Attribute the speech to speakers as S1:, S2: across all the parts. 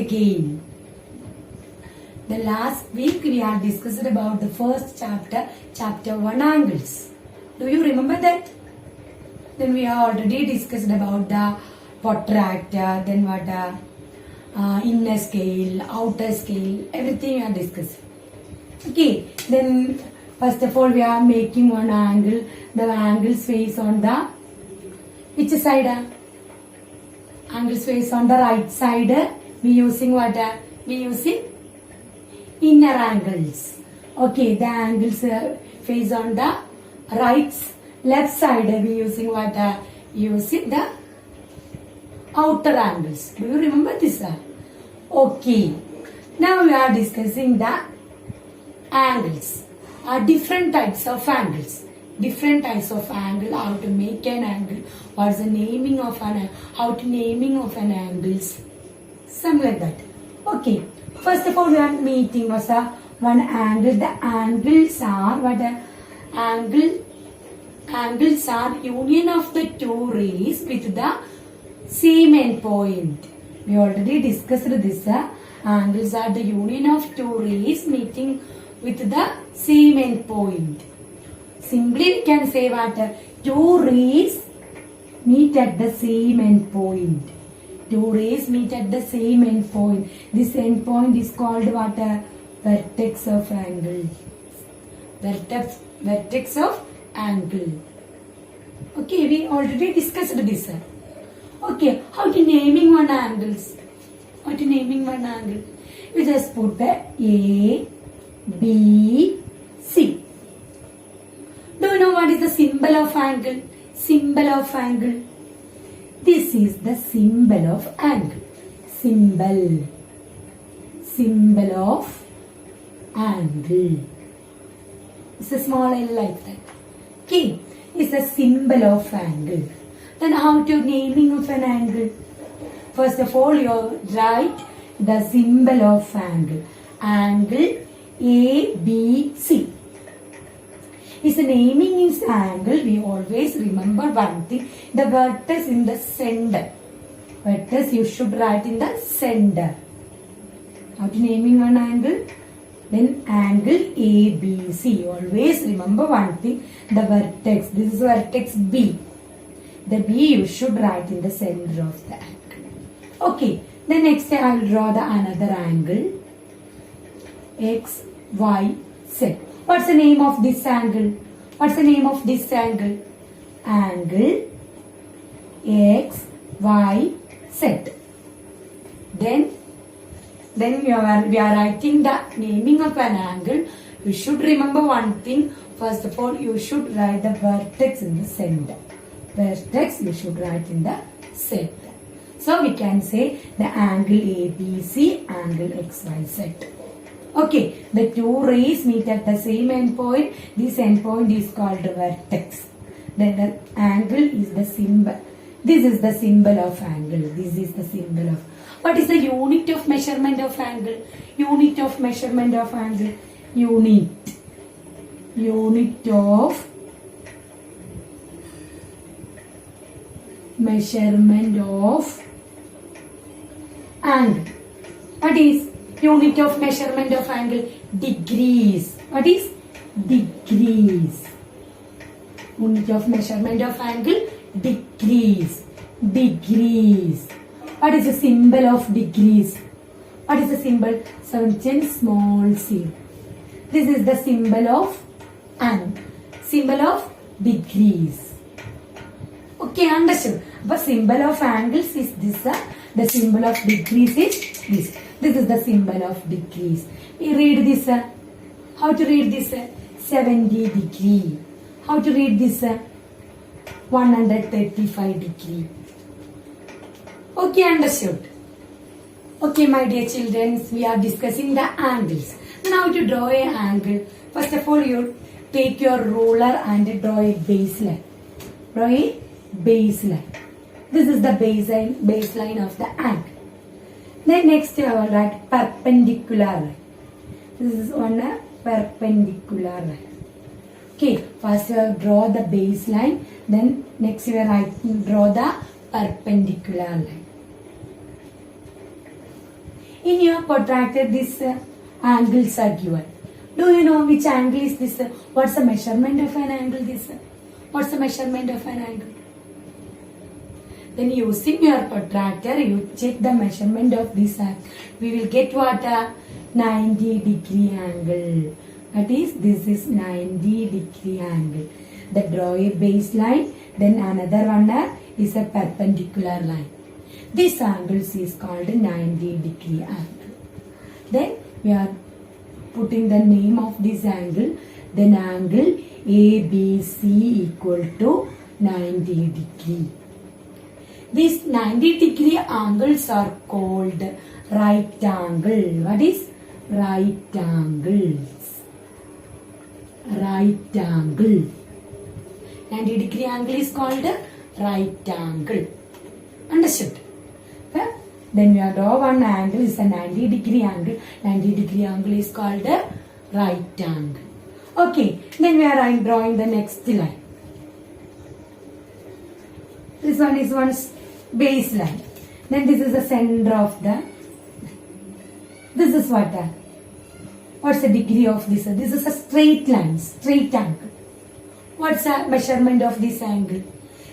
S1: again. The last week we had discussed about the first chapter, chapter 1 angles. Do you remember that? Then we have already discussed about the protractor, then what inner scale, outer scale, everything we have discussed. Okay, then first of all we are making one angle. The angles face on the which side? Angles face on the right side. We using what? We using inner angles. Okay, the angles face on the right left side. We using what? Using the outer angles. Do you remember this? Okay. Now we are discussing the angles. Different types of angles. Different types of angle. How to make an angle. What is the naming of an? How to naming of an angles. Something like that. Okay. First of all, we are meeting was one angle. The angles are what? Angles are union of the two rays with the same end point. We already discussed this. Angles are the union of two rays meeting with the same end point. Simply we can say what? Two rays meet at the same end point. Two rays meet at the same end point. This end point is called what? Vertex of angle. Vertex of angle. Okay, we already discussed this. Okay, how to naming one angles? How to naming one angle? We just put the A, B, C. Do you know what is the symbol of angle? Symbol of angle. This is the symbol of angle. Symbol. Symbol of angle. It's a small L like that. Okay. It's a symbol of angle. Then how to naming of an angle? First of all, you write the symbol of angle. Angle A, B, C. Is the naming is angle, we always remember one thing, the vertex in the center. Vertex you should write in the center. How to naming one angle? Then angle ABC. Always remember one thing, the vertex. This is vertex B. The B you should write in the center of the angle. Okay. Then next I will draw the another angle. X, Y, Z. What's the name of this angle? What's the name of this angle? Angle X, Y, Z. Then we are writing the naming of an angle. You should remember one thing. First of all, you should write the vertex in the center. Vertex you should write in the center. So we can say the angle ABC, angle XYZ. Okay, the two rays meet at the same end point. This end point is called the vertex. Then the angle is the symbol. This is the symbol of angle. This is the symbol of. What is the unit of measurement of angle? Unit of measurement of angle. Unit of measurement of angle. What is unit of measurement of angle? Degrees. What is? Degrees. Unit of measurement of angle? Degrees. Degrees. What is the symbol of degrees? What is the symbol? Something small c. This is the symbol of angle. Symbol of degrees. Okay, understood. But symbol of angles is this. The symbol of degrees is this. This is the symbol of degrees. We read this. How to read this? 70 degree. How to read this? 135 degree. Okay, understood. Okay, my dear children, we are discussing the angles. Now how to draw an angle. First of all, you take your ruler and draw a baseline. Draw a baseline. This is the baseline of the angle. Then next I will write perpendicular line. This is on a perpendicular line. Okay, first you draw the baseline. Then next you draw the perpendicular line. In your protractor, these angles are given. Do you know which angle is this? What's the measurement of an angle? This. What's the measurement of an angle? Then using your protractor, you check the measurement of this angle. We will get what? 90-degree angle. That is, this is 90-degree angle. Then draw a baseline. Then another one is a perpendicular line. This angle is called 90-degree angle. Then we are putting the name of this angle. Then angle ABC equal to 90 degree. These 90-degree angles are called right angle. What is right angles? Right angle. 90-degree angle is called right angle. Understood? Okay? Then we are draw one angle is a 90-degree angle. 90-degree angle is called right angle. Okay. Then we are drawing the next line. This one is one's baseline. Then this is the center of the. This is what? What's the degree of this? This is a straight line, straight angle. What's the measurement of this angle?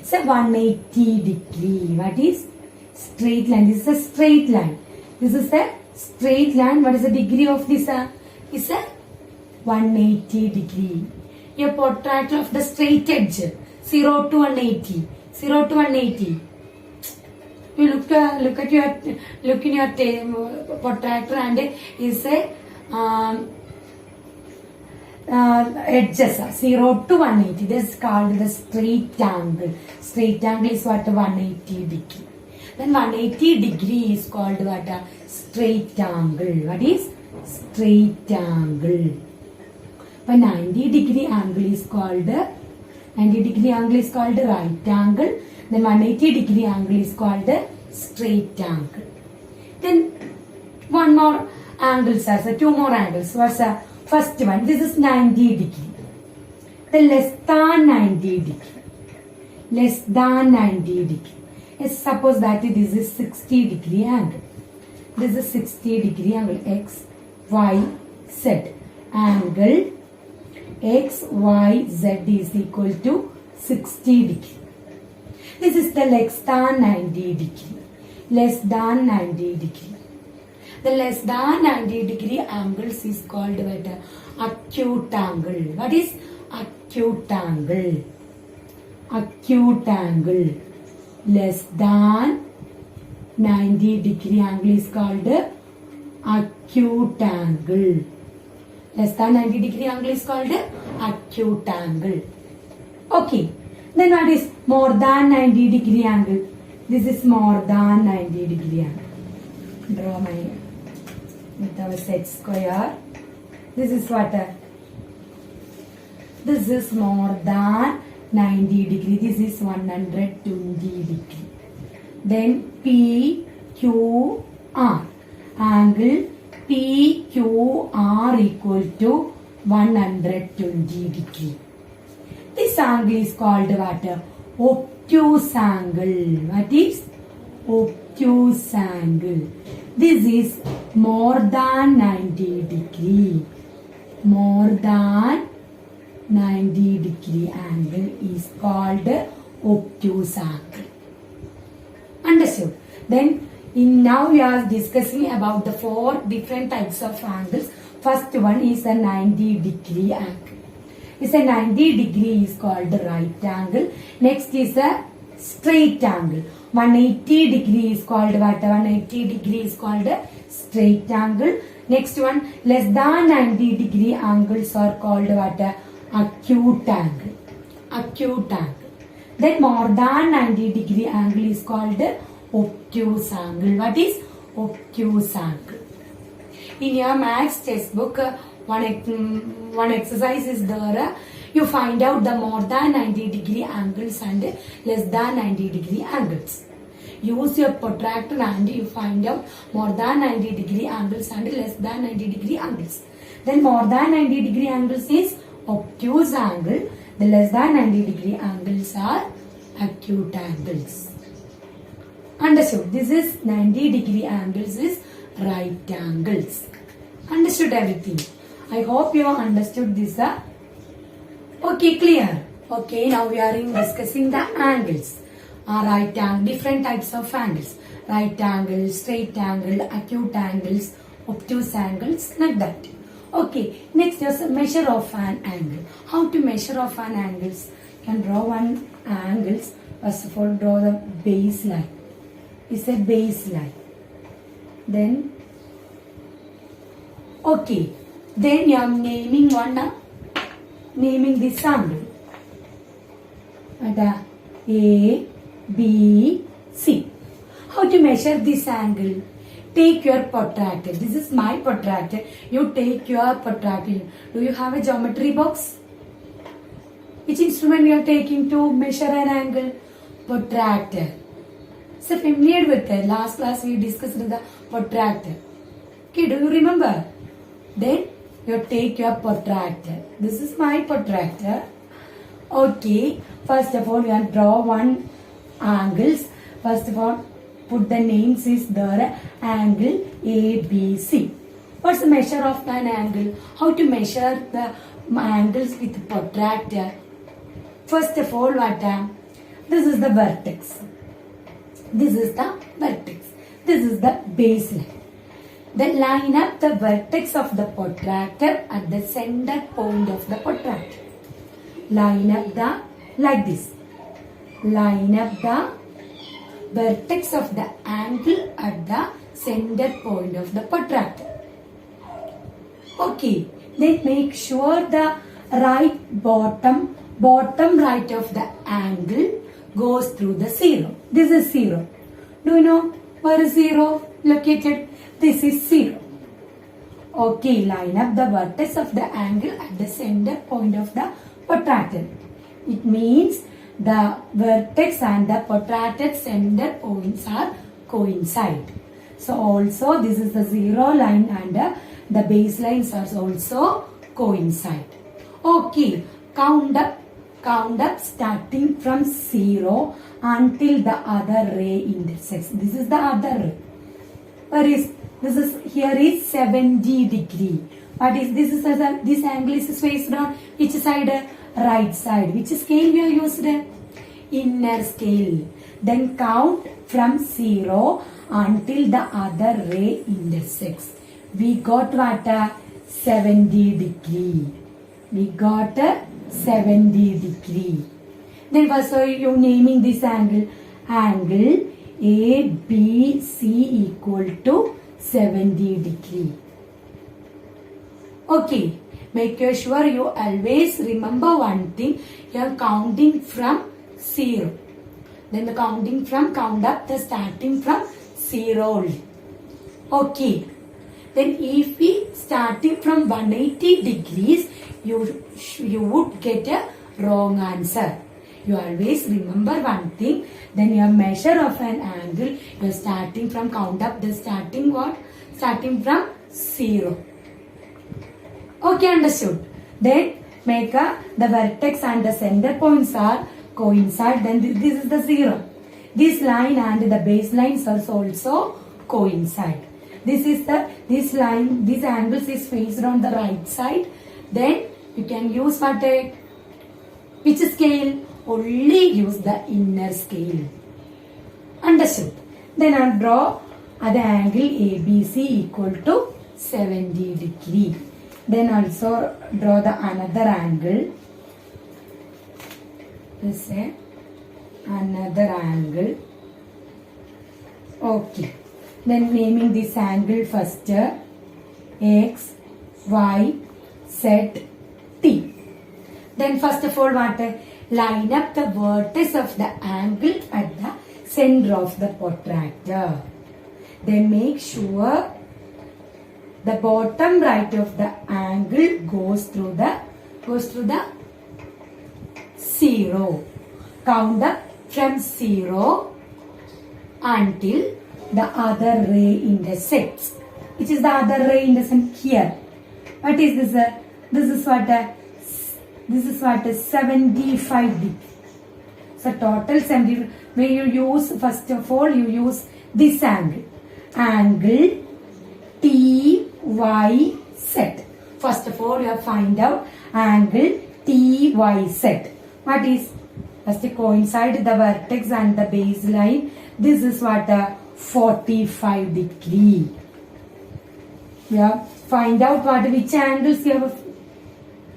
S1: It's a 180 degree. What is straight line? This is a straight line. This is a straight line. What is the degree of this? It's a 180 degree. Your protractor of the straight edge, 0 to 180. 0 to 180. You look in your protractor and is a edges 0 to 180. This is called the straight angle. Straight angle is what? 180 degree. Then 180 degree is called what? Straight angle. What is straight angle? But 90 degree angle is called 90 degree angle is called right angle. Then 180 degree angle is called straight angle. Then one more angles are two more angles. What's the first one? This is 90 degree. The less than 90 degree. Less than 90 degree. Let's suppose that this is 60 degree angle. This is 60 degree angle. X, Y, Z. Angle X, Y, Z is equal to 60 degree. This is the less than 90 degree. Less than 90 degree. The less than 90 degree angles is called what? Acute angle. What is acute angle? Acute angle. Less than 90 degree angle is called acute angle. Less than 90 degree angle is called acute angle. Okay. Then what is more than 90 degree angle? This is more than 90 degree angle. Draw my with our set square. This is what? This is more than 90 degree. This is 120 degree. Then P, Q, R. Angle P, Q, R equal to 120 degree. This angle is called what? Obtuse angle. What is obtuse angle? This is more than 90 degree. More than 90 degree angle is called obtuse angle. Understood? Then now we are discussing about the four different types of angles. First one is a 90 degree angle. It's a 90 degree is called the right angle. Next is a straight angle. 180 degree is called what? 180 degree is called a straight angle. Next one, less than 90 degree angles are called what? Acute angle. Acute angle. Then more than 90 degree angle is called obtuse angle. What is obtuse angle? In your maths textbook, one exercise is there. You find out the more than 90 degree angles and less than 90 degree angles. Use your protractor and you find out more than 90 degree angles and less than 90 degree angles. Then more than 90 degree angles is obtuse angle. The less than 90 degree angles are acute angles. Understood? This is 90 degree angles is right angles. Understood everything? I hope you have understood this. Okay, clear. Okay, now we are discussing the angles. Right angle, different types of angles. Right angle, straight angle, acute angles, obtuse angles, like that. Okay, next is measure of an angle. How to measure of an angles? You can draw one angles. First of all, draw the baseline. It's a baseline. Then, okay. Then you are naming this angle. A, B, C. How to measure this angle? Take your protractor. This is my protractor. You take your protractor. Do you have a geometry box? Which instrument you are taking to measure an angle? Protractor. So familiar with that. Last class we discussed the protractor. Okay, do you remember? Then you take your protractor. This is my protractor. Okay, first of all you have draw one angles. First of all, put the names is there. Angle ABC. What's the measure of an angle? How to measure the angles with protractor? First of all, this is the vertex. This is the vertex. This is the baseline. Then line up the vertex of the protractor at the center point of the protractor. Line up like this. Line up the vertex of the angle at the center point of the protractor. Okay, then make sure the bottom right of the angle goes through the 0. This is 0. Do you know where is 0 located? This is 0. Okay, line up the vertex of the angle at the center point of the protractor. It means the vertex and the protracted center points are coincide. So also this is the 0 line and the baselines are also coincide. Okay, count up starting from 0 until the other ray intersects. This is the other ray. Where is this is here is 70 degree. What is this? This angle is faced on which side? Right side. Which scale we are used? Inner scale. Then count from 0 until the other ray intersects. We got what? 70 degree. We got 70 degree. Then first you naming this angle. Angle ABC equal to 70 degree. Okay. Make sure you always remember one thing. You are counting from 0. Then the count up the starting from 0 only. Okay. Then if we starting from 180 degrees, you would get a wrong answer. You always remember one thing. Then your measure of an angle, you are starting from count up the starting what? Starting from 0. Okay, understood. Then make the vertex and the center points are coincide. Then this is the 0. This line and the baselines are also coincide. This line, these angles is faced on the right side. Then you can use which scale? Only use the inner scale. Understood? Then I'll draw the angle ABC equal to 70 degree. Then also draw the another angle. This is another angle. Okay. Then naming this angle first. X, Y, Z, T. Then first of all what? Line up the vertex of the angle at the center of the protractor. Then make sure the bottom right of the angle goes through the 0. Count up from 0 until the other ray intersects. Which is the other ray intersect here? What is this? This is what 75 degree. So total 70. When you use first of all you use this angle. Angle TYZ. First of all, you have find out angle TYZ. What is? First coincide the vertex and the baseline. This is what? 45 degree. We have find out what which angles you have.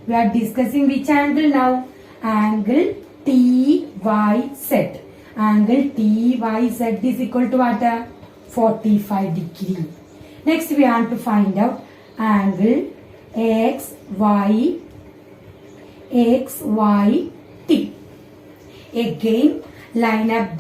S1: We are discussing which angle now? Angle TYZ. Angle TYZ is equal to what? 45 degree. Next we want to find out angle XYT. Again line up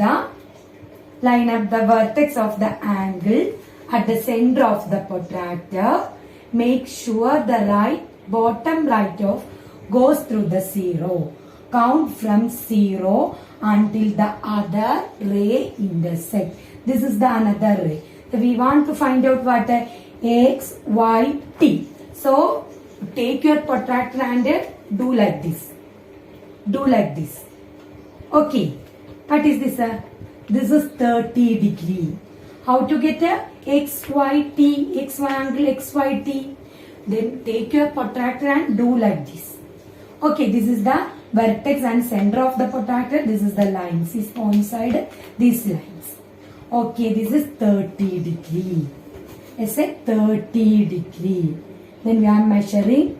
S1: the vertex of the angle at the center of the protractor. Make sure the bottom right of goes through the 0. Count from 0 until the other ray intersect. This is the another ray. So we want to find out what X, Y, T. So take your protractor and do like this. Do like this. Okay. What is this? This is 30 degree. How to get a XYT, XY angle, XYT? Then take your protractor and do like this. Okay, this is the vertex and center of the protractor. This is the lines. Is coincide these lines. Okay, this is 30 degree. I said 30 degree. Then we are measuring.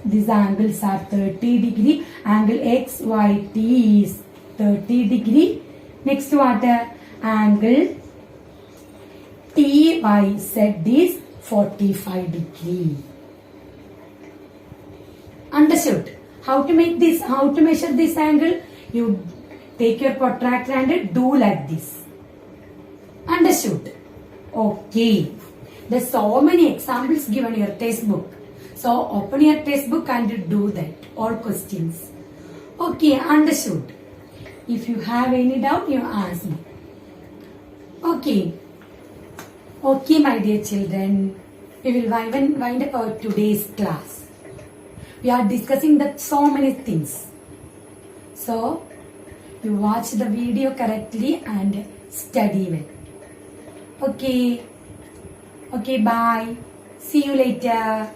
S1: These angles are 30 degree. Angle XYT is 30 degree. Next what? Angle TYZ is 45 degree. Understood? How to make this? How to measure this angle? You take your protractor and do like this. Understood? Okay. There's so many examples given in your textbook. So open your textbook and do that. All questions. Okay, understood. If you have any doubt, you ask me. Okay. Okay, my dear children. We will wind up our today's class. We are discussing that so many things. So, you watch the video correctly and study well. Okay. Okay, bye. See you later.